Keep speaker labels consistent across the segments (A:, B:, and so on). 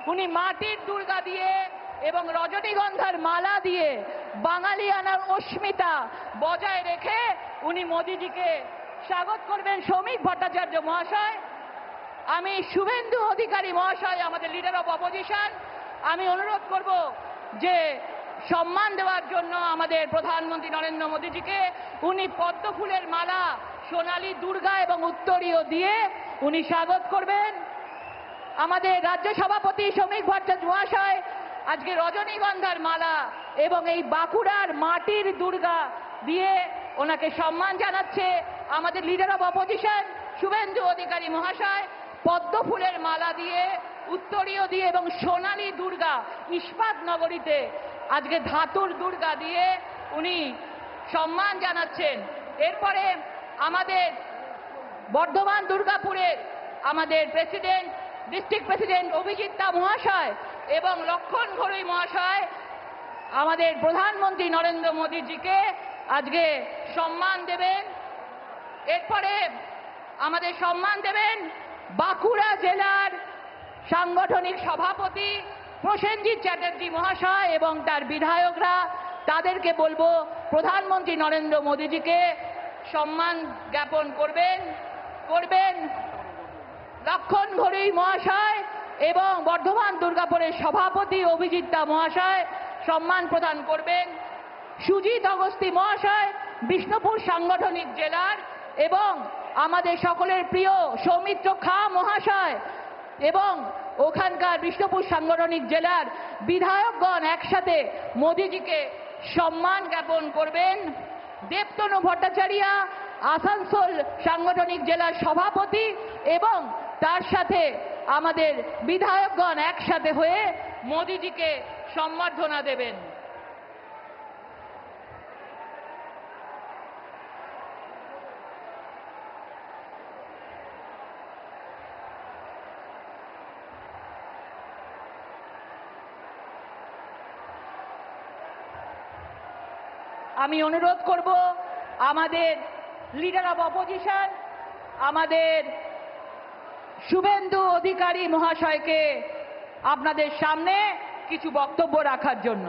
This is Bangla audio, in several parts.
A: উনি মাটির দুর্গা দিয়ে এবং রজনীগন্ধার মালা দিয়ে বাঙালিয়ানার অস্মিতা বজায় রেখে উনি মোদিজিকে স্বাগত করবেন। শ্রমিক ভট্টাচার্য মহাশয়, আমি শুভেন্দু অধিকারী মহাশয়, আমাদের লিডার অফ অপোজিশন, আমি অনুরোধ করব যে সম্মান দেওয়ার জন্য আমাদের প্রধানমন্ত্রী নরেন্দ্র মোদীজিকে উনি পদ্ম ফুলের মালা, সোনালী দুর্গা এবং উত্তরীয় দিয়ে উনি স্বাগত করবেন। আমাদের রাজ্য সভাপতি শ্রমিক ভট্টাচার্য মহাশয় আজকে রজনীগন্ধার মালা এবং এই বাঁকুড়ার মাটির দুর্গা দিয়ে ওনাকে সম্মান জানাচ্ছে। আমাদের leader of opposition Suvendu Adhikari মহাশয় পদ্ম ফুলের মালা দিয়ে, উত্তরীয় দিয়ে এবং সোনালী দুর্গা ইস্পাত নগরীতে আজকে ধাতুর দুর্গা দিয়ে উনি সম্মান জানাচ্ছেন। এরপরে আমাদের বর্ধমান দুর্গাপুরের আমাদের প্রেসিডেন্ট, ডিস্ট্রিক্ট প্রেসিডেন্ট অভিজিৎ দা মহাশয় এবং লক্ষণ ঘড়ুই মহাশয় আমাদের প্রধানমন্ত্রী নরেন্দ্র মোদীজিকে আজকে সম্মান দেবেন। এরপরে আমাদের সম্মান দেবেন বাঁকুড়া জেলার সাংগঠনিক সভাপতি প্রসেনজিৎ চ্যাটার্জি মহাশয় এবং তার বিধায়করা। তাদেরকে বলবো প্রধানমন্ত্রী নরেন্দ্র মোদীজিকে সম্মান জ্ঞাপন করবেন। লক্ষণ ঘড়ুই মহাশয় এবং বর্ধমান দুর্গাপুরের সভাপতি অভিজিৎ দা মহাশয় সম্মান প্রদান করবেন। সুজিত অগস্তি মহাশয় বিষ্ণুপুর সাংগঠনিক জেলার এবং আমাদের সকলের প্রিয় সৌমিত্র খাঁ মহাশয় এবং ওখানকার বিষ্ণুপুর সাংগঠনিক জেলার বিধায়কগণ একসাথে মোদীজিকে সম্মান জ্ঞাপন করবেন। দেবতনু ভট্টাচার্যা আসানসোল সাংগঠনিক জেলার সভাপতি এবং তার সাথে আমাদের বিধায়কগণ একসাথে হয়ে মোদীজিকে সম্বর্ধনা দেবেন। আমি অনুরোধ করব আমাদের লিডার অফ অপোজিশন আমাদের শুভেন্দু অধিকারী মহাশয়কে আপনাদের সামনে কিছু বক্তব্য রাখার জন্য।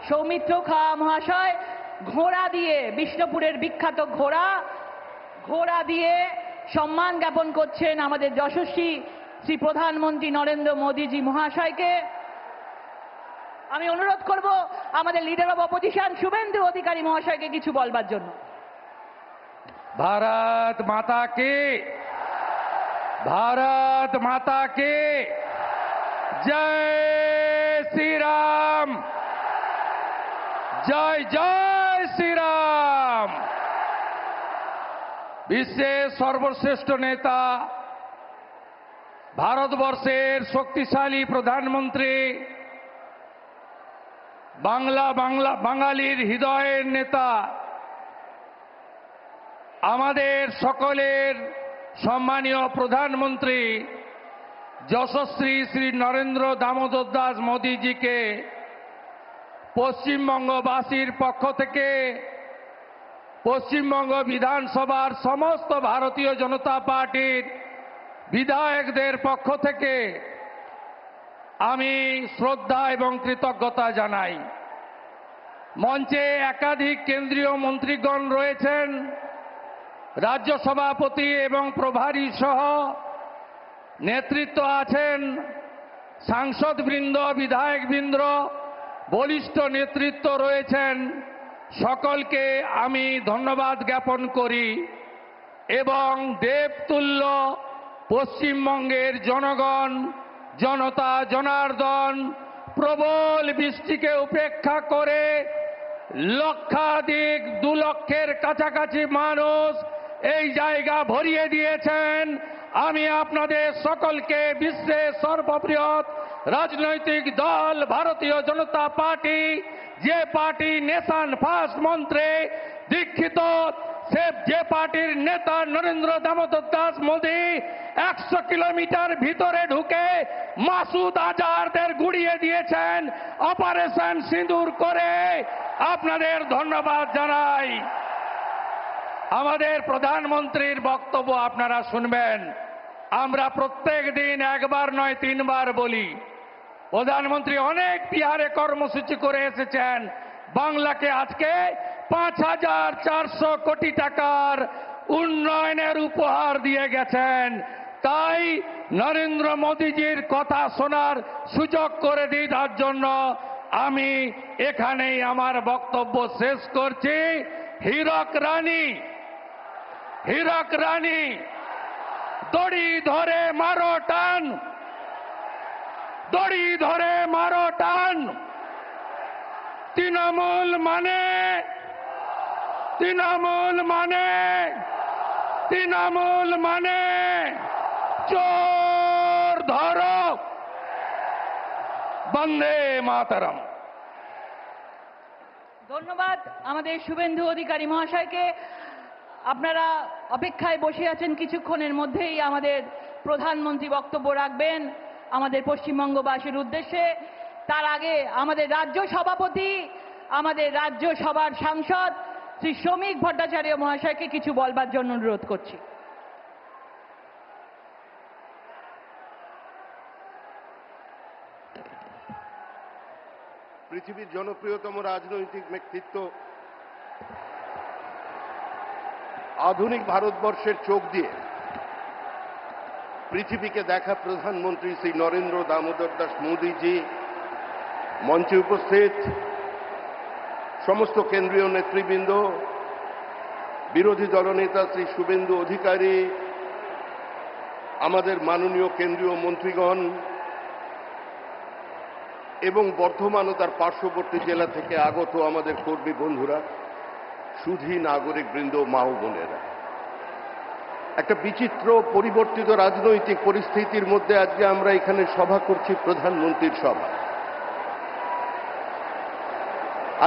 A: সৌমিত্র খাঁ মহাশয় ঘোড়া দিয়ে, বিষ্ণুপুরের বিখ্যাত ঘোড়া দিয়ে সম্মান জ্ঞাপন করছেন আমাদের যশস্বী শ্রী প্রধানমন্ত্রী নরেন্দ্র মোদীজি মহাশয়কে। আমি অনুরোধ করব আমাদের leader of opposition Suvendu Adhikari মহাশয়কে কিছু বলবার জন্য।
B: भारत माता की, भारत माता की जय श्री राम, जय जय श्री राम। বিশ্বের সর্বশ্রেষ্ঠ নেতা, ভারতবর্ষের শক্তিশালী প্রধানমন্ত্রী, বাঙালির হৃদয়ের নেতা, আমাদের সকলের সম্মানীয় প্রধানমন্ত্রী যশস্বী শ্রী নরেন্দ্র দামোদর দাস মোদীজিকে পশ্চিমবঙ্গবাসীর পক্ষ থেকে, পশ্চিমবঙ্গ বিধানসভার সমস্ত ভারতীয় জনতা পার্টির বিধায়কদের পক্ষ থেকে আমি শ্রদ্ধা এবং কৃতজ্ঞতা জানাই। মঞ্চে একাধিক কেন্দ্রীয় মন্ত্রীগণ রয়েছেন, রাজ্য সভাপতি এবং প্রভারী সহ নেতৃত্ব আছেন, সাংসদবৃন্দ, বিধায়কবৃন্দ, বরিষ্ঠ নেতৃত্ব রয়েছেন। সকলকে আমি ধন্যবাদ জ্ঞাপন করি এবং দেবতুল্য পশ্চিমবঙ্গের জনগণ, জনতা জনার্দন প্রবল বৃষ্টিকে উপেক্ষা করে লক্ষাধিক 2 লক্ষের কাছাকাছি মানুষ এই জায়গা ভরিয়ে দিয়েছেন। আমি আপনাদের সকলকে বিশ্বের সর্ববৃহৎ রাজনৈতিক দল ভারতীয় জনতা পার্টি, যে পার্টি নেশন ফার্স্ট মন্ত্রে দীক্ষিত, যে পার্টির নেতা নরেন্দ্র দামোদর দাস মোদী 100 কিলোমিটার ভিতরে ঢুকে মাসুদ আজহারদের গুড়িয়ে দিয়েছেন অপারেশন সিঁদুর করে, আপনাদের ধন্যবাদ জানাই। আমাদের প্রধানমন্ত্রীর বক্তব্য আপনারা শুনবেন। আমরা প্রত্যেক দিন একবার নয় 3 বার বলি, প্রধানমন্ত্রী অনেক বিহারে কর্মসূচি করে এসেছেন, বাংলাকে আজকে 5,400 কোটি টাকার উন্নয়নের উপহার দিয়ে গেছেন। তাই নরেন্দ্র মোদীজির কথা শোনার সুযোগ করে দিই, তার জন্য আমি এখানেই আমার বক্তব্য শেষ করছি। হীরক রানী দড়ি ধরে মারো টান, দড়ি ধরে মারো টান। তৃণমূল মানে চোর ধরো। বন্দে মাতরম।
A: ধন্যবাদ আমাদের শুভেন্দু অধিকারী মহাশয়কে। আপনারা অপেক্ষায় বসে আছেন, কিছুক্ষণের মধ্যেই আমাদের প্রধানমন্ত্রী বক্তব্য রাখবেন আমাদের পশ্চিমবঙ্গবাসীর উদ্দেশ্যে। তার আগে আমাদের রাজ্য সভাপতি, আমাদের রাজ্যসভার সাংসদ শ্রী শ্রমিক ভট্টাচার্য মহাশয়কে কিছু বলবার জন্য অনুরোধ করছি।
C: পৃথিবীর জনপ্রিয়তম রাজনৈতিক ব্যক্তিত্ব, আধুনিক ভারতবর্ষের চোখ দিয়ে পৃথিবীকে দেখা প্রধানমন্ত্রী শ্রী নরেন্দ্র দামোদর দাস মোদীজি, মঞ্চে উপস্থিত সমস্ত কেন্দ্রীয় নেতৃবৃন্দ, বিরোধী দলনেতা শ্রী শুভেন্দু অধিকারী, আমাদের মাননীয় কেন্দ্রীয় মন্ত্রীগণ এবং বর্ধমান ও তার পার্শ্ববর্তী জেলা থেকে আগত আমাদের কর্মী বন্ধুরা, সুধী নাগরিকবৃন্দ, মা ও বোনেরা, একটা বিচিত্র পরিবর্তিত রাজনৈতিক পরিস্থিতির মধ্যে আজকে আমরা এখানে সভা করছি, প্রধানমন্ত্রীর সভা।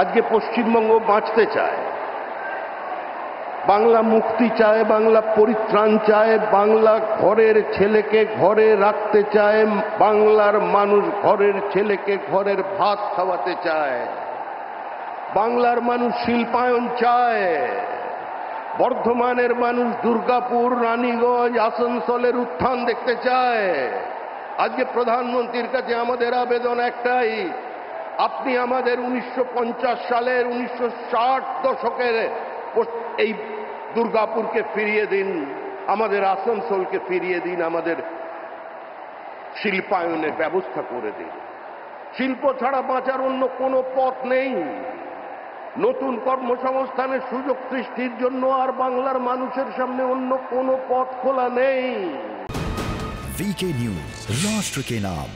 C: আজকে পশ্চিমবঙ্গ বাঁচতে চায়, বাংলা মুক্তি চায়, বাংলা পরিত্রাণ চায়, বাংলা ঘরের ছেলেকে ঘরে রাখতে চায়, বাংলার মানুষ ঘরের ছেলেকে ঘরের ভাত খাওয়াতে চায়, বাংলার মানুষ শিল্পায়ন চায়, বর্ধমানের মানুষ দুর্গাপুর, রানীগঞ্জ, আসানসোলের উত্থান দেখতে চায়। আজকে প্রধানমন্ত্রীর কাছে আমাদের আবেদন একটাই, আপনি আমাদের 1950 সালের 1960 দশকের এই দুর্গাপুরকে ফিরিয়ে দিন, আমাদের আসানসোলকে ফিরিয়ে দিন, আমাদের শিল্পায়নের ব্যবস্থা করে দিন। শিল্প ছাড়া বাঁচার অন্য কোনো পথ নেই। নতুন কর্মসংস্থানের সুযোগ সৃষ্টির জন্য আর বাংলার মানুষের সামনে অন্য কোনো পথ খোলা নেই।
D: VK News, राष्ट्र के नाम।